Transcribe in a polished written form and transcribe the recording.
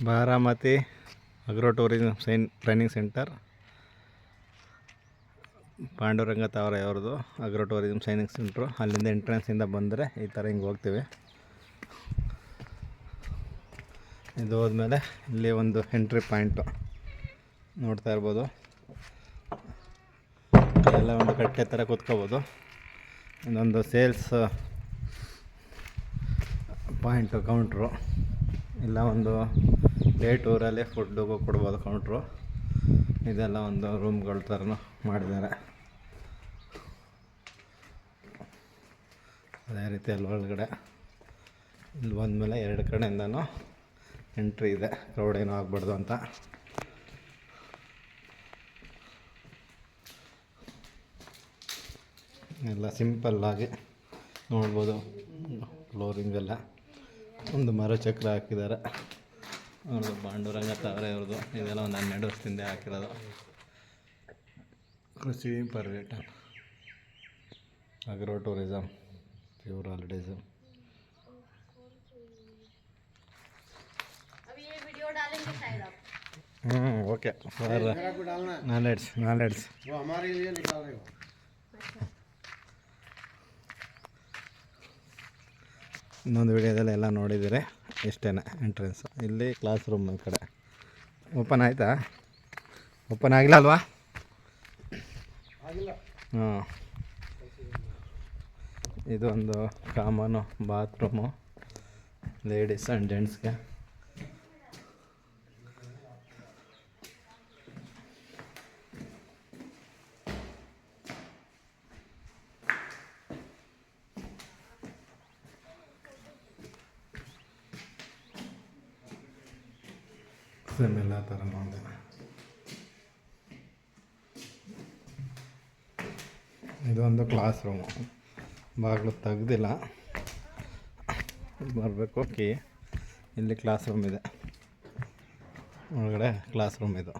Baramati agro tourism training centre, Panduranga ತಾವರೆ ಅವ್ರದ್ದು agro tourism training centre. ಅಲ್ಲಿಂದ ಎಂಟ್ರೆನ್ಸಿಂದ ಬಂದರೆ ಈ ಥರ ಹಿಂಗೆ ಹೋಗ್ತೀವಿ. ಇದು ಹೋದ್ಮೇಲೆ ಇಲ್ಲಿ ಒಂದು ಎಂಟ್ರಿ ಪಾಯಿಂಟು ನೋಡ್ತಾ ಇರ್ಬೋದು. ಎಲ್ಲ ಒಂದು ಕಟ್ಟೆ ಥರ ಕೂತ್ಕೋಬೋದು. ಇನ್ನೊಂದು ಸೇಲ್ಸ್ ಪಾಯಿಂಟು, ಕೌಂಟ್ರು. ಇಲ್ಲ ಒಂದು ಡೇ ಟೂರಲ್ಲಿ ಫುಡ್ಡುಗೂ ಕೊಡ್ಬೋದು ಕೌಂಟ್ರು. ಇದೆಲ್ಲ ಒಂದು ರೂಮ್ಗಳ ಥರನೂ ಮಾಡಿದ್ದಾರೆ. ಅದೇ ರೀತಿ ಅಲ್ಲಿ ಒಳಗಡೆ ಇಲ್ಲಿ ಬಂದಮೇಲೆ ಎರಡು ಕಡೆಯಿಂದನೂ ಎಂಟ್ರಿ ಇದೆ, ಕ್ರೌಡ್ ಏನೂ ಆಗಬಾರ್ದು ಅಂತ. ಎಲ್ಲ ಸಿಂಪಲ್ಲಾಗಿ ನೋಡ್ಬೋದು. ಫ್ಲೋರಿಂಗೆಲ್ಲ ಒಂದು ಮರಚಕ್ರ ಹಾಕಿದ್ದಾರೆ. ಅವ್ರದ್ದು ಪಾಂಡುರಂಗ ತಾವರೆ ಅವ್ರದ್ದು. ಇದೆಲ್ಲ ಒಂದು 12 ವರ್ಷದಿಂದ ಹಾಕಿರೋದು. ಕೃಷಿ ಪರ್ಯಟನ, agro tourism, pure holidays. Okay for knowledge वो हमारे लिए निकाल रहे हो. ಇನ್ನೊಂದು ವಿಡಿಯೋದಲ್ಲಿ ಎಲ್ಲ ನೋಡಿದ್ದೀರಿ. ಇಷ್ಟೇ ಎಂಟ್ರೆನ್ಸು. ಇಲ್ಲಿ ಕ್ಲಾಸ್ ರೂಮ್ ಈ ಕಡೆ ಓಪನ್ ಆಯಿತಾ? ಓಪನ್ ಆಗಿಲ್ಲ ಅಲ್ವಾ? ಹಾಂ, ಇದೊಂದು ಕಾಮನು ಬಾತ್ರೂಮು ಲೇಡೀಸ್ ಆ್ಯಂಡ್ ಜೆಂಟ್ಸ್ಗೆ. ಸೇಮ್ ಎಲ್ಲ ಥರ ನೋಡಿದೆ. ಇದೊಂದು ಕ್ಲಾಸ್ ರೂಮು. ಬಾಗಿಲು ತೆಗ್ದಿಲ್ಲ, ಬರಬೇಕು ಕೀ. ಇಲ್ಲಿ ಕ್ಲಾಸ್ ರೂಮ್ ಇದೆ, ಒಳಗಡೆ ಕ್ಲಾಸ್ ರೂಮ್ ಇದು.